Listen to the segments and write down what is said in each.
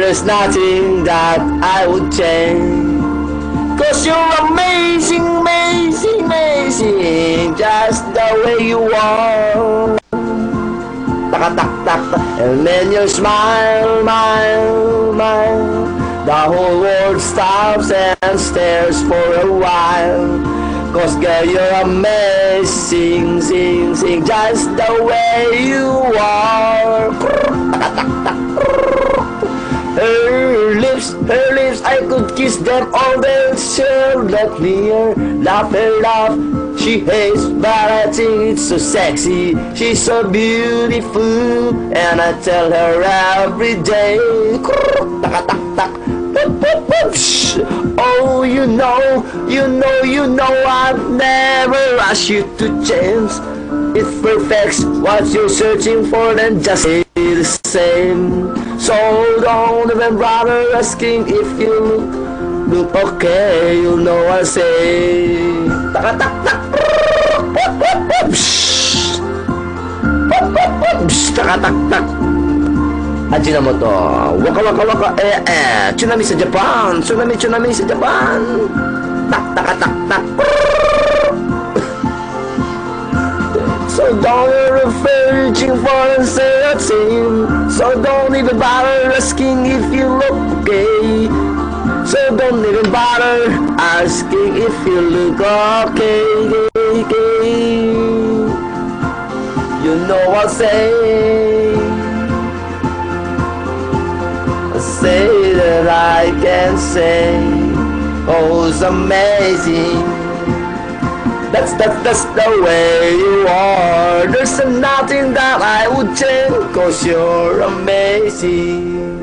there's nothing that I would change. 'Cause you're amazing, amazing, amazing, just the way you are. Tak-tak-tak, and then you smile, smile, smile. The whole world stops and stares for a while. 'Cause girl, you're amazing, sing, sing, just the way you are. Her lips, I could kiss them all day. She'll let me hear, laugh her laugh. She hates, but I think it's so sexy. She's so beautiful, and I tell her every day. Oh, you know, I've never asked you to change. It perfects what you're searching for, then just stay the same. So don't even bother asking if you look okay. You know I say. Tak-tak-tak. Tak-tak-tak. Ajina mo to. Waka waka waka tsunami sa Japan. Tsunami sa Japan. Tak tak tak tak. So don't ever searching for and say a thing. So don't even bother asking if you look okay. So don't even bother asking if you look okay. You know what I say. Say that I can say, oh, it's amazing. That's the way you are. There's nothing that I would change, 'cause you're amazing.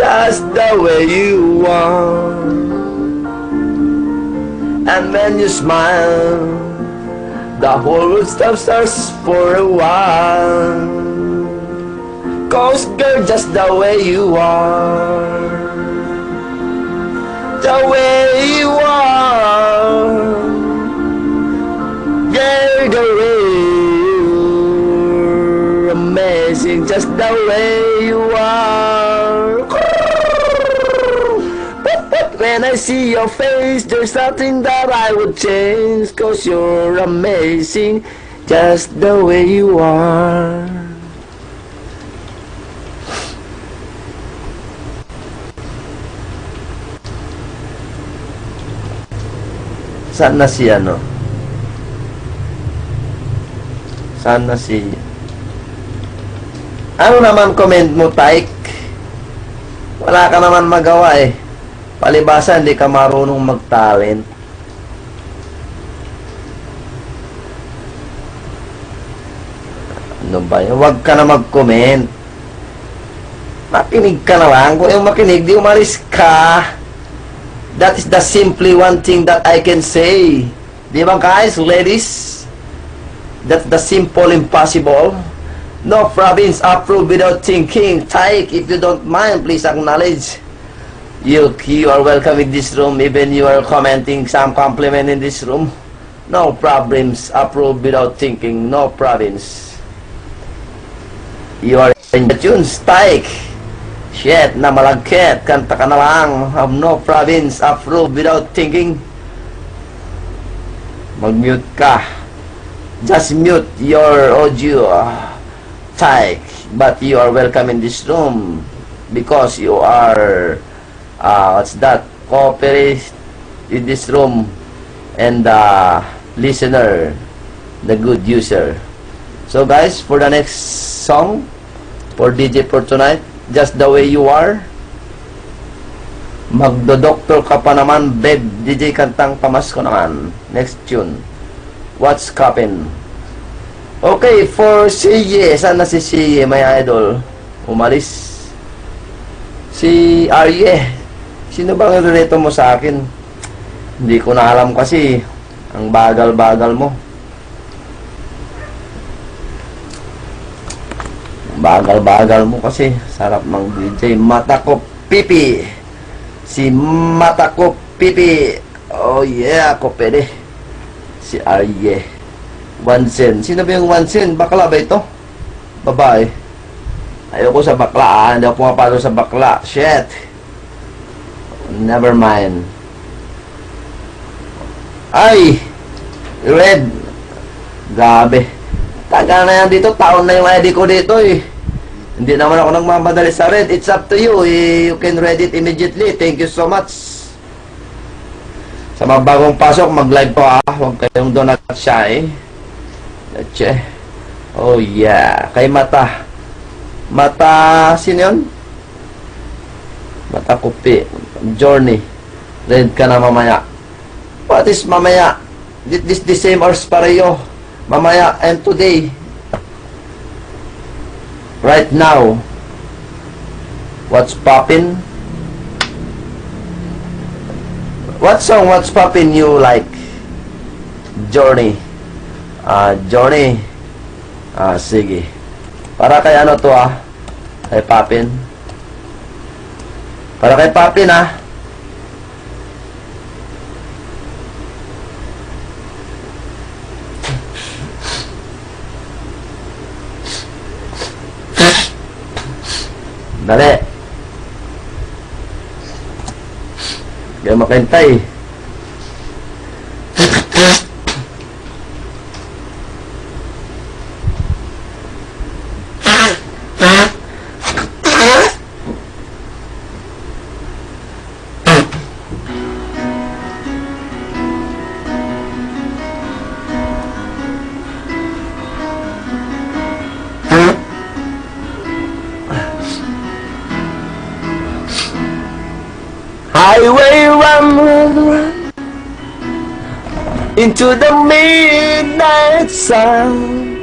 That's the way you are. And when you smile, the whole world stops for a while. 'Cause girl, just the way you are. The way you are. Girl, the way you're amazing, just the way you are. But when I see your face, there's nothing that I would change, 'cause you're amazing, just the way you are. Sana si ano? Sana si... Ano naman comment mo, Taik? Wala ka naman magawa eh. Palibasa, hindi ka marunong mag-talent. Ano ba yun? Huwag ka na mag-comment. Makinig ka na lang. Kung yung makinig, di umalis ka. That is the simply one thing that I can say. Di ba guys, ladies? That's the simple impossible. No province approve without thinking. Taik, if you don't mind, please acknowledge. You are welcome in this room. Even you are commenting some compliment in this room. No problems approve without thinking. No province. You are in the tunes, Taik. Shit, na malagkit, kanta ka na lang. Have no province, approve without thinking. Mag-mute ka. Just mute your audio, Taik. But you are welcome in this room because you are, what's that? Cooperate in this room and the listener, the good user. So guys, for the next song, for DJ for tonight, just the way you are. Magdo-doctor ka pa naman, babe. DJ kantang pamasko naman. Next tune. What's Coppin? Okay, for Siye. Sana si Siye, my idol. Umalis. Si Arye. Sino bang nirito mo sa akin? Hindi ko na alam kasi. Ang bagal-bagal mo. Bagal-bagal mo kasi. Sarap mang DJ. Mata ko pipi. Si Mata ko pipi. Oh yeah, ako pwede. Si Arye. Wansen. Sino ba yung Wansen? Bakla ba ito? Babae. Ayoko sa bakla, hindi ako pumapalo sa bakla. Shit. Never mind. Ay! Red. Grabe. Tagal na yan dito. Taon na yung ID ko dito eh. Hindi naman ako nagmamadali sa red. It's up to you. You can read it immediately. Thank you so much. Sa mga bagong pasok, mag-live po Huwag kayong donut siya eh. Let's Oh yeah. Kay Mata. Mata, sino yun? Mata Kupi. Journey. Red ka na mamaya. What is mamaya? This the same or pareho? Mamaya and today. Right now. What's poppin'? What song, what's poppin' you like? Journey. Journey. Sige. Para kay ano to kay Papin. Para kay Papin Dali. Kaya makintay. Highway run into the midnight sun.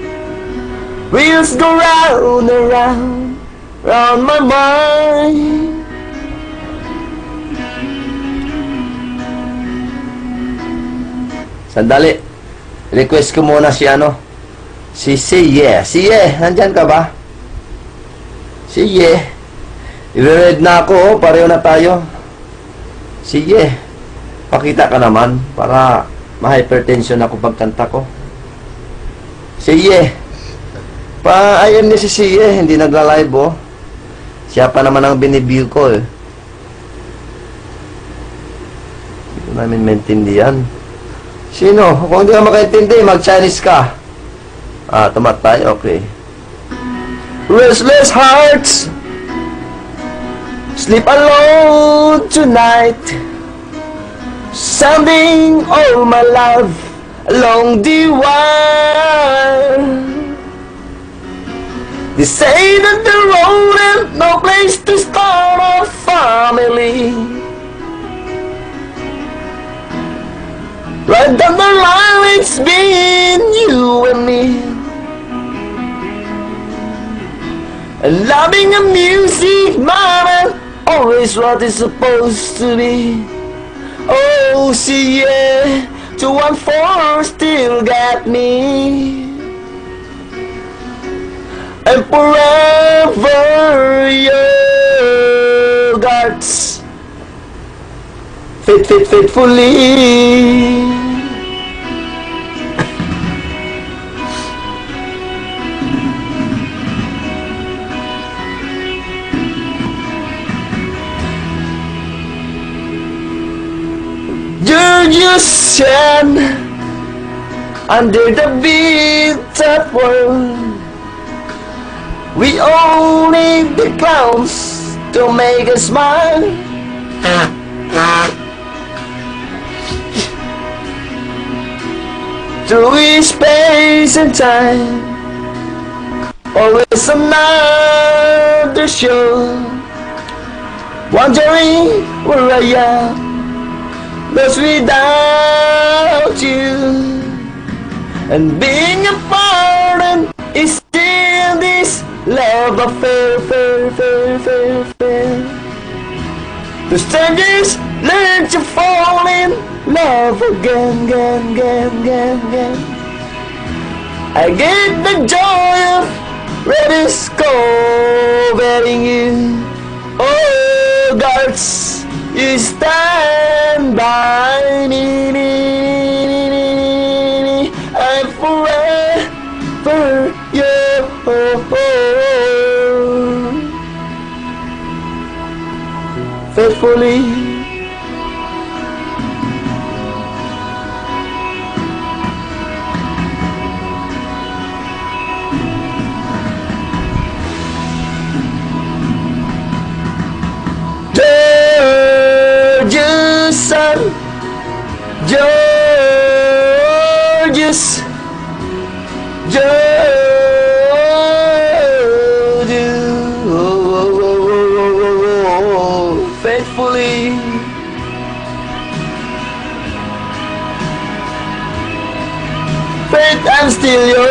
Wheels go round and round my mind. Sandali. Request ko muna si si Siye. Siye, nandyan ka ba? Siye. I-read na ako, pareho na tayo. Sige, pakita ka naman para ma-hypertension ako pagkanta ko. Sige, pa-ayam niya si Sige, hindi nagla-live Siya pa naman ang binibigyo ko Hindi ko namin maintindihan. Sino? Kung hindi ka makaintindi, mag-Chinese ka. Tumat tayo, okay. Restless hearts sleep alone tonight, sounding all my love along the wire. They say that the road ain't no place to start a family. Right down the line, it's been you and me. And loving a music, mama, always what it's supposed to be. Oh, see, yeah, 214 still got me. And forever your guards faithfully. You stand under the big top world. We all need the clowns to make us smile. Through space and time, always another show. Wondering where I am, lost without you, and being a foreign is still this love affair, fair. The strangers learn to fall in love again. I get the joy of rediscovering you. Oh, guards, you stand by me. I'm forever yours. Georges, faithfully. Faith, I'm still yours.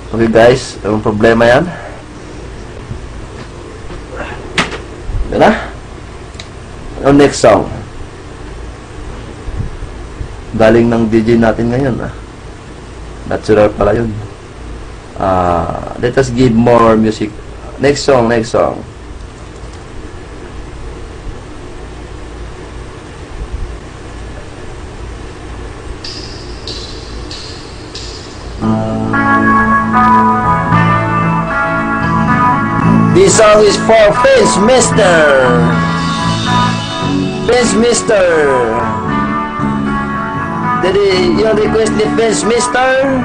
Okay guys, ang problema yan. Yan na. Ang next song. Galing ng DJ natin ngayon. Natural pala yun. Let us give more music. Next song, next song. This song is for Vince Mister. Vince Mister. Did you request ni Vince Mister?